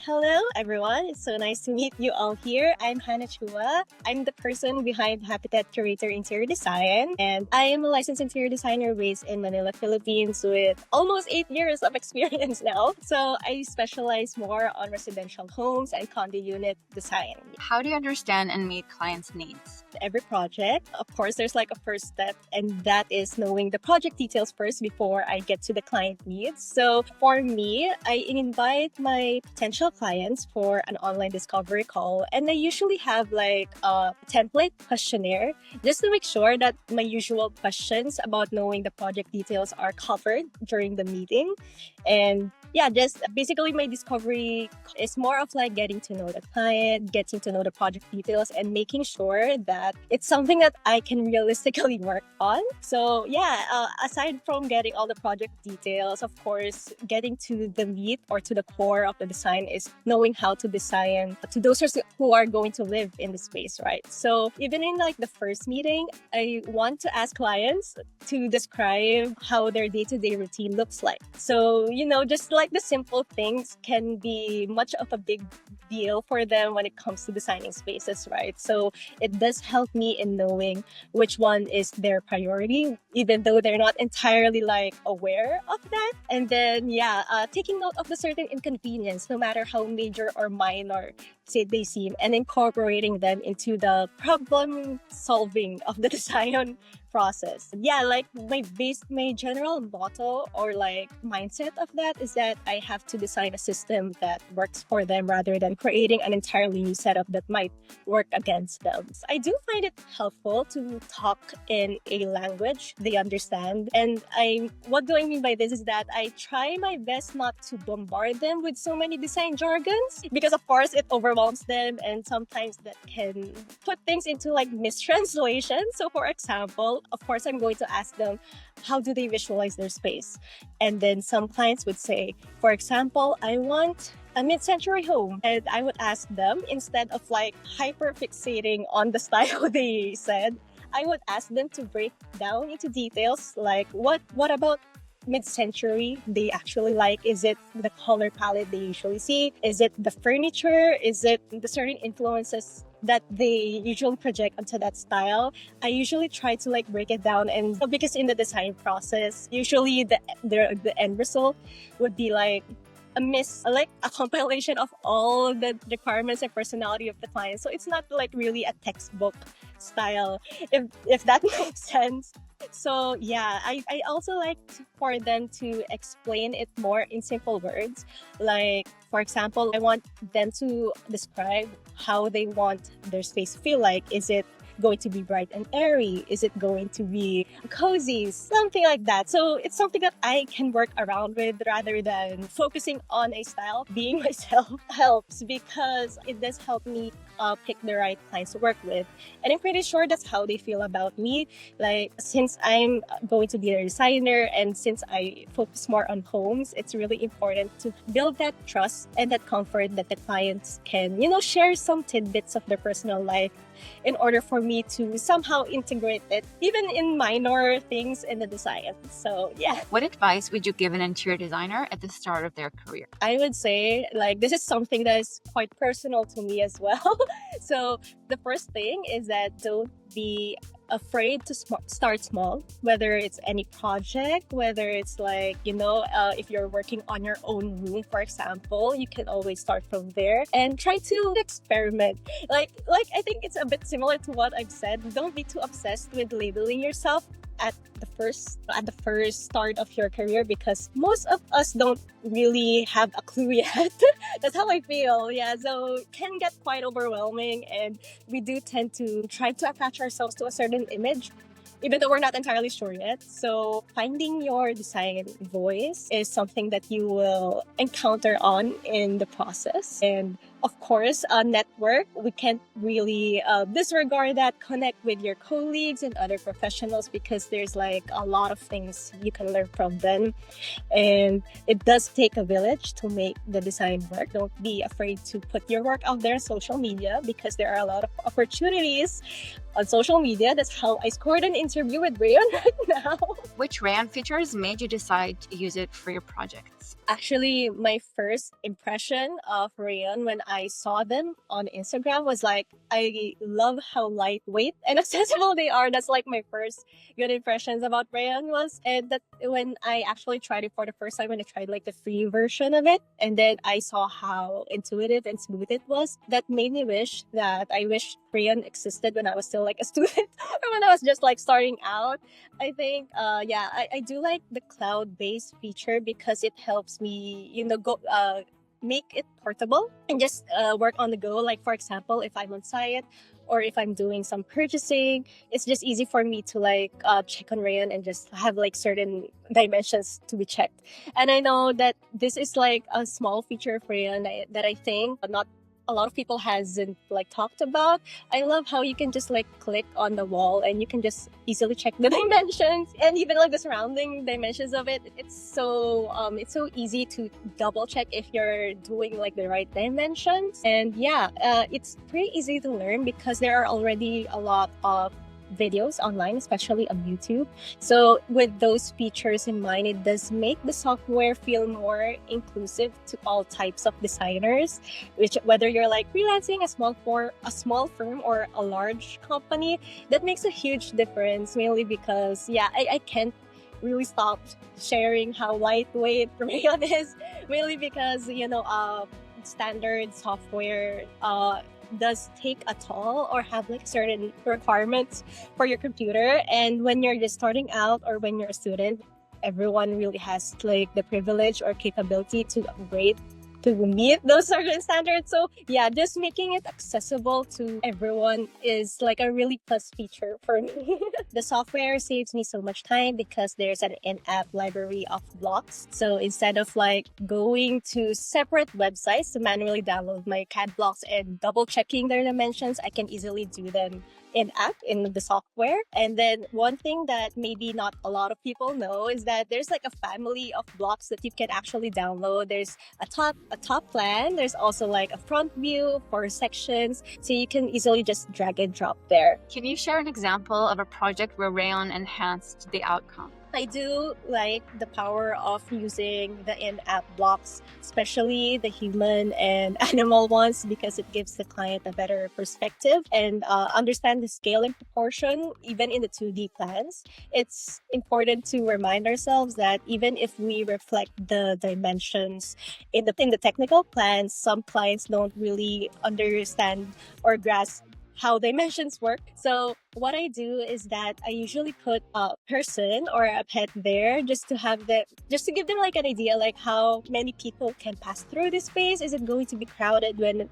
Hello, everyone. It's so nice to meet you all here. I'm Hanna Chua. I'm the person behind Habitat Curator Interior Design, and I am a licensed interior designer based in Manila, Philippines, with almost 8 years of experience now. So I specialize more on residential homes and condo unit design. How do you understand and meet clients' needs? Every project, of course, there's like a first step, and that is knowing the project details first before I get to the client needs. So for me, I invite my potential clients for an online discovery call, and I usually have like a template questionnaire just to make sure that my usual questions about knowing the project details are covered during the meeting. And yeah, just basically my discovery is more of like getting to know the client, getting to know the project details, and making sure that it's something that I can realistically work on. So yeah, aside from getting all the project details, of course, getting to the meat or to the core of the design is knowing how to design to those who are going to live in the space, right? So even in like the first meeting, I want to ask clients to describe how their day-to-day routine looks like. So, just like the simple things can be much of a big deal for them when it comes to designing spaces, right? So it does help me in knowing which one is their priority, even though they're not entirely like aware of that. And then, taking note of the certain inconvenience, no matter how major or minor say they seem, and incorporating them into the problem solving of the design process. Yeah, like my general motto or like mindset of that is that I have to design a system that works for them rather than creating an entirely new setup that might work against them. I do find it helpful to talk in a language they understand. And what do I mean by this is that I try my best not to bombard them with so many design jargons, because of course it overwhelms them, and sometimes that can put things into like mistranslation. So for example, of course, I'm going to ask them, how do they visualize their space? And then some clients would say, for example, I want a mid-century home. And I would ask them, instead of like hyper fixating on the style they said, I would ask them to break down into details like what about mid-century they actually like. Is it the color palette they usually see? Is it the furniture? Is it the certain influences that they usually project onto that style? I usually try to like break it down, and because in the design process, usually the end result would be like a compilation of all the requirements and personality of the client. So it's not like really a textbook style, if that makes sense. So yeah, I also like for them to explain it more in simple words. Like, for example, I want them to describe how they want their space to feel like. Is it going to be bright and airy? Is it going to be cozy? Something like that. So it's something that I can work around with rather than focusing on a style. Being myself helps, because it does help me pick the right clients to work with. And I'm pretty sure that's how they feel about me. Like, since I'm going to be a designer and since I focus more on homes, it's really important to build that trust and that comfort that the clients can, share some tidbits of their personal life in order for me to somehow integrate it, even in minor things in the design. So yeah. What advice would you give an interior designer at the start of their career? I would say, like, this is something that is quite personal to me as well. So the first thing is that don't be afraid to start small, whether it's any project, whether it's like, if you're working on your own room, for example, you can always start from there and try to experiment. Like I think it's a bit similar to what I've said. Don't be too obsessed with labeling yourself at the first start of your career, because most of us don't really have a clue yet. That's how I feel. Yeah, so it can get quite overwhelming, and we do tend to try to attach ourselves to a certain image, even though we're not entirely sure yet. So finding your design voice is something that you will encounter on in the process. And Of course, network. We can't really disregard that. Connect with your colleagues and other professionals because there's like a lot of things you can learn from them. And it does take a village to make the design work. Don't be afraid to put your work out there on social media because there are a lot of opportunities on social media. That's how I scored an interview with Rayon right now. Which Rayon features made you decide to use it for your projects? Actually, my first impression of Rayon when I saw them on Instagram was like, I love how lightweight and accessible they are. That's like my first good impressions about Rayon was. And that when I actually tried it for the first time, when I tried like the free version of it, and then I saw how intuitive and smooth it was, that made me wish that I wish Rayon existed when I was still like a student or when I was just like starting out. I think, I do like the cloud-based feature because it helps me, make it portable and just work on the go. Like, for example, if I'm on site or if I'm doing some purchasing, it's just easy for me to like check on Rayon and just have like certain dimensions to be checked. And I know that this is like a small feature of Rayon that I think not a lot of people hasn't like talked about. I love how you can just like click on the wall and you can just easily check the dimensions and even like the surrounding dimensions of it. It's so easy to double check if you're doing like the right dimensions. And it's pretty easy to learn because there are already a lot of videos online, especially on YouTube. So with those features in mind, it does make the software feel more inclusive to all types of designers, which whether you're like freelancing a small firm or a large company, that makes a huge difference, mainly because I can't really stop sharing how lightweight Rayon is, mainly because standard software does take a toll or have like certain requirements for your computer. And when you're just starting out or when you're a student, everyone really has like the privilege or capability to upgrade to meet those certain standards. So just making it accessible to everyone is like a really plus feature for me. The software saves me so much time because there's an in-app library of blocks. So instead of like going to separate websites to manually download my CAD blocks and double checking their dimensions, I can easily do them in-app in the software. And then one thing that maybe not a lot of people know is that there's like a family of blocks that you can actually download. There's a top plan. There's also like a front view for sections. So you can easily just drag and drop there. Can you share an example of a project where Rayon enhanced the outcome? I do like the power of using the in-app blocks, especially the human and animal ones, because it gives the client a better perspective and understand the scale and proportion, even in the 2D plans. It's important to remind ourselves that even if we reflect the dimensions in the technical plans, some clients don't really understand or grasp how dimensions work. So what I do is that I usually put a person or a pet there just to give them like an idea like how many people can pass through this space. Is it going to be crowded when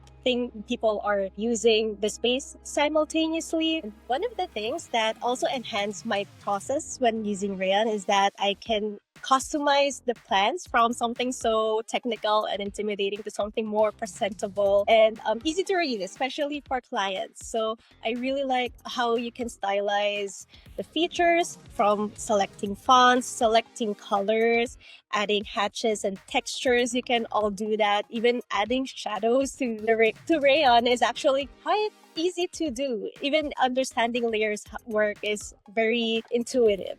people are using the space simultaneously? And one of the things that also enhance my process when using Rayon is that I can customize the plans from something so technical and intimidating to something more presentable and easy to read, especially for clients. So I really like how you can stylize the features from selecting fonts, selecting colors, adding hatches and textures. You can all do that. Even adding shadows to Rayon is actually quite easy to do. Even understanding layers work is very intuitive.